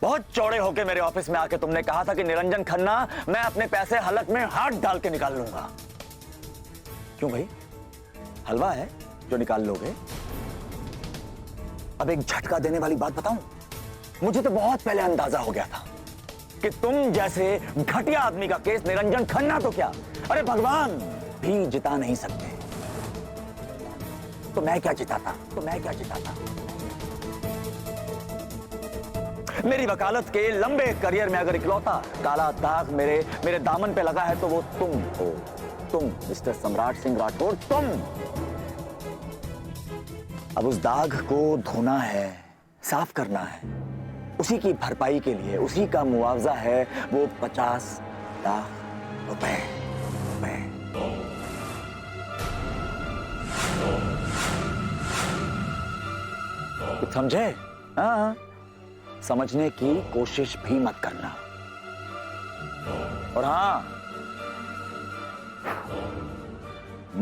बहुत चौड़े होके मेरे ऑफिस में आके तुमने कहा था कि निरंजन खन्ना मैं अपने पैसे हलक में हाथ डाल के निकाल लूंगा। क्यों भाई, हलवा है जो निकाल लोगे? अब एक झटका देने वाली बात बताऊं, मुझे तो बहुत पहले अंदाजा हो गया था कि तुम जैसे घटिया आदमी का केस निरंजन खन्ना तो क्या, अरे भगवान भी जिता नहीं सकते। तो मैं क्या जिताता? मेरी वकालत के लंबे करियर में अगर इकलौता काला दाग मेरे दामन पे लगा है तो वो तुम हो। तुम मिस्टर सम्राट सिंह राठौर, तुम। अब उस दाग को धोना है, साफ करना है। उसी की भरपाई के लिए, उसी का मुआवजा है वो 50 लाख रुपए। कुछ समझे? हाँ, समझने की कोशिश भी मत करना। और हां,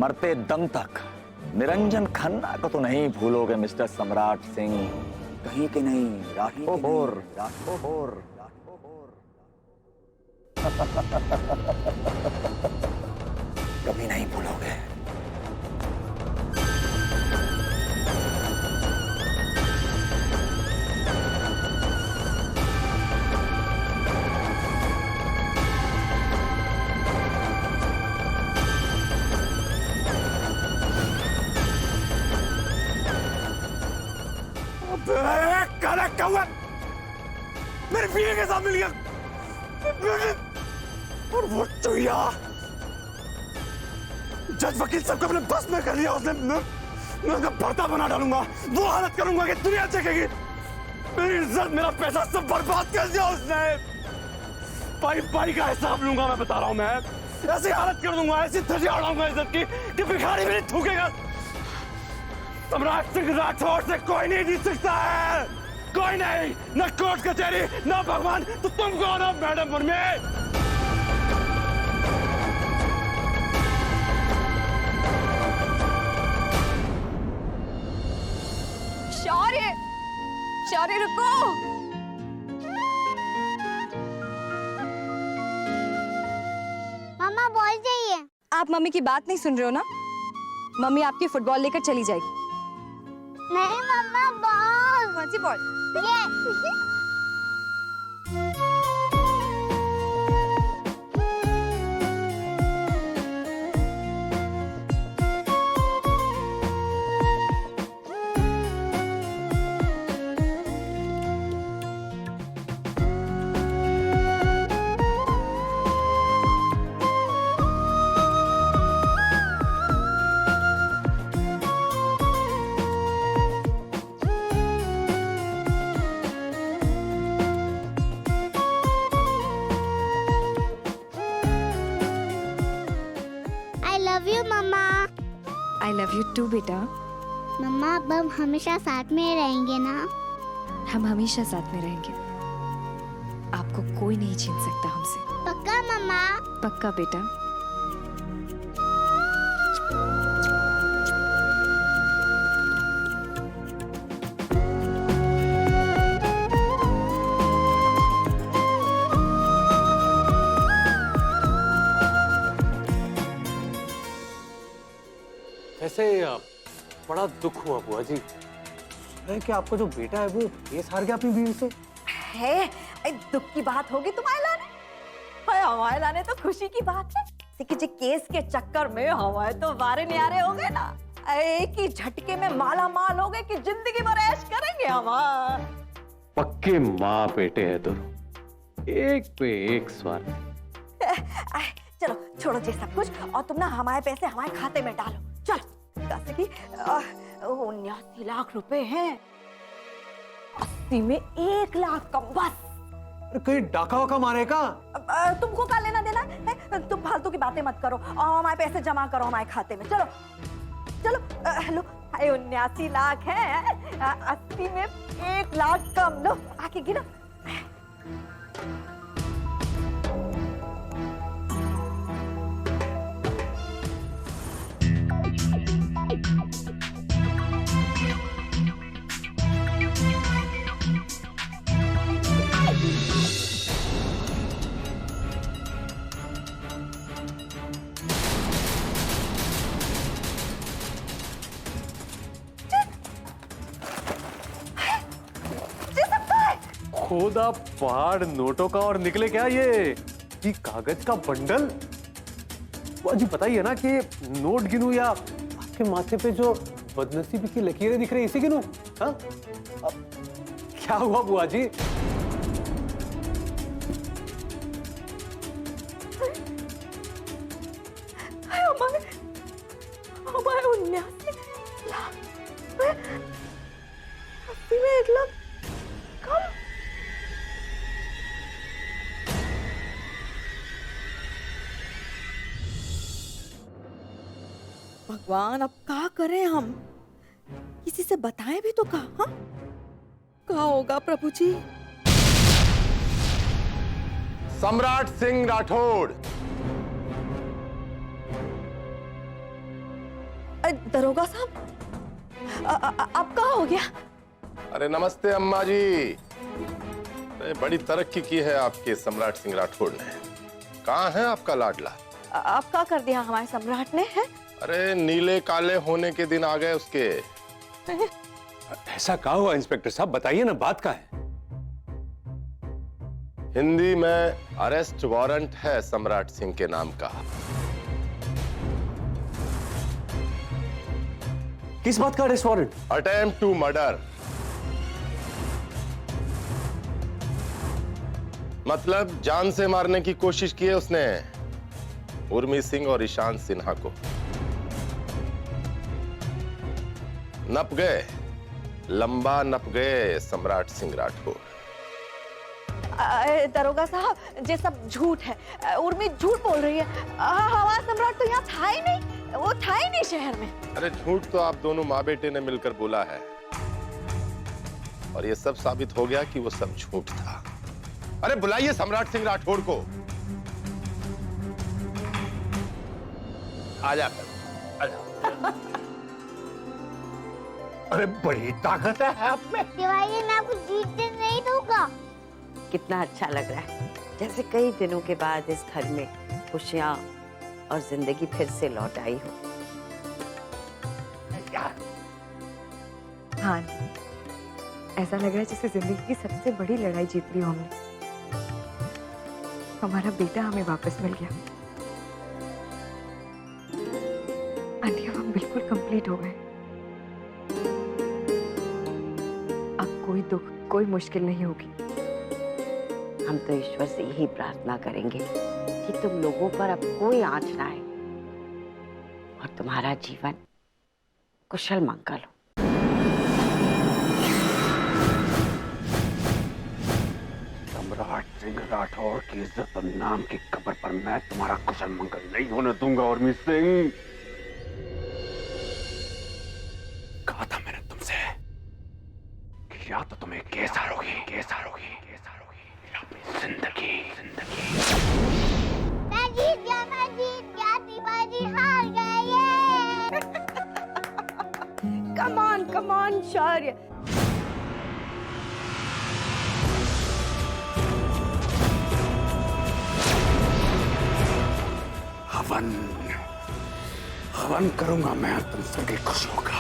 मरते दम तक निरंजन खन्ना को तो नहीं भूलोगे मिस्टर सम्राट सिंह, कहीं के नहीं, राठौर। कभी नहीं भूलोगे। काला कौवा मेरे बीवी के साथ मिल गया और वो चुहिया जज वकील सबको अपने बस में कर लिया उसने। मैं उसका भर्ता बना डालूंगा, वो हालत करूंगा कि दुनिया चखेगी। मेरी इज्जत, मेरा पैसा सब बर्बाद कर दिया उसने। पाई का हिसाब लूंगा, मैं बता रहा हूं। मैं ऐसी हालत कर दूंगा, ऐसी धज्जियां उड़ाऊंगा इज्जत की कि भिखारी भी नहीं थूकेगा। सम्राट सिंह राठौर से कोई नहीं जीत सकता है, कोई नहीं। न कोर्ट कचहरी, न भगवान, तो तुम कौन हो मैडम मुर्मी? शौर्य रुको। मम्मा बॉल चाहिए। आप मम्मी की बात नहीं सुन रहे हो ना? मम्मी आपकी फुटबॉल लेकर चली जाएगी। नहीं मम्मा, बॉल। कौन सी बॉल? ये। I love you too, बेटा। मम्मा अब हम हमेशा साथ में रहेंगे ना? हम हमेशा साथ में रहेंगे। आपको कोई नहीं छीन सकता हमसे। पक्का मम्मा? पक्का बेटा। ऐसे बड़ा दुख हुआ बुआ जी कि आपका जो बेटा है वो केस हार गया अपनी बीवी से। है दुख की बात होगी तुम्हारे लाने, हमारे लाने तो खुशी की बात है। देखिए केस के चक्कर में हमारे तो वारे न्यारे हो गए ना, एक ही झटके में माला माल हो गए कि जिंदगी भर ऐश करेंगे हम। पक्के माँ बेटे हैं दोनों, एक पे एक स्वार्थ। चलो छोड़ो ये सब कुछ और तुम ना हमारे पैसे हमारे खाते में डालो। चलो 79 लाख रुपए हैं, 80 में 1 लाख कम बस। कहीं डाका वाका मारेगा? तुमको क्या लेना देना है? तुम फालतू की बातें मत करो और हमारे पैसे जमा करो हमारे खाते में। चलो चलो। हेलो 79 लाख है, 80 में 1 लाख कम। लो आके गिनो। खोदा पहाड़ नोटों का और निकले क्या ये कागज का बंडल। वो जी बताइए ना कि नोट गिनूं या आपके माथे पे जो बदनसीबी की लकीरें दिख रही इसी गिनूं? हाँ? क्या हुआ बुआ जी? हमारे 79 लाख 80 में 1 लाख कम। भगवान अब क्या करें हम? किसी से बताएं भी तो क्या होगा प्रभु जी? सम्राट सिंह राठौड़। दरोगा साहब, अब क्या हो गया? अरे नमस्ते अम्मा जी। अरे बड़ी तरक्की की है आपके सम्राट सिंह राठौड़ ने। कहाँ है आपका लाडला? अब क्या कर दिया हमारे सम्राट ने? है अरे नीले काले होने के दिन आ गए उसके। ऐसा क्या हुआ इंस्पेक्टर साहब, बताइए ना, बात क्या है? हिंदी में अरेस्ट वारंट है सम्राट सिंह के नाम का। किस बात का arrest warrant? Attempt to murder, मतलब जान से मारने की कोशिश की है उसने उर्मी सिंह और ईशान सिन्हा को। नप गए, लंबा नप गए सम्राट सिंह राठौड़। दरोगा साहब, ये सब झूठ है। उर्मी झूठ बोल रही है। हमारा सम्राट तो यहाँ था ही नहीं, वो था ही नहीं शहर में। अरे झूठ तो आप दोनों माँ बेटे ने मिलकर बोला है और ये सब साबित हो गया कि वो सब झूठ था। अरे बुलाइए सम्राट सिंह राठौड़ को। आजा कर, आजा। अरे बड़ी ताकत है आप में। शिवाजी मैं आपको जीतने नहीं दूंगा। कितना अच्छा लग रहा है, जैसे कई दिनों के बाद इस घर में खुशियां और जिंदगी फिर से लौट आई हो। हाँ, ऐसा लग रहा है जैसे जिंदगी की सबसे बड़ी लड़ाई जीत ली हमने। हमारा बेटा हमें वापस मिल गया। आंटी, अब हम बिल्कुल कंप्लीट हो गए। अब कोई दुख, कोई मुश्किल नहीं होगी। हम तो ईश्वर से यही प्रार्थना करेंगे कि तुम लोगों पर अब कोई आंच ना आए और तुम्हारा जीवन कुशल मंगल हो। सम्राट सिंह राठौड़ की इज्जत और नाम की कब्र पर मैं तुम्हारा कुशल मंगल नहीं होने दूंगा उर्मी सिंह। कहा था मैंने तुमसे कि या तो तुम्हें केस हारोगी या अपनी जिंदगी। मैं जीत गया, शिवाजी हार गए। कम ऑन शौर्य। हवन करूंगा मैं तुम सबकी खुशियों का।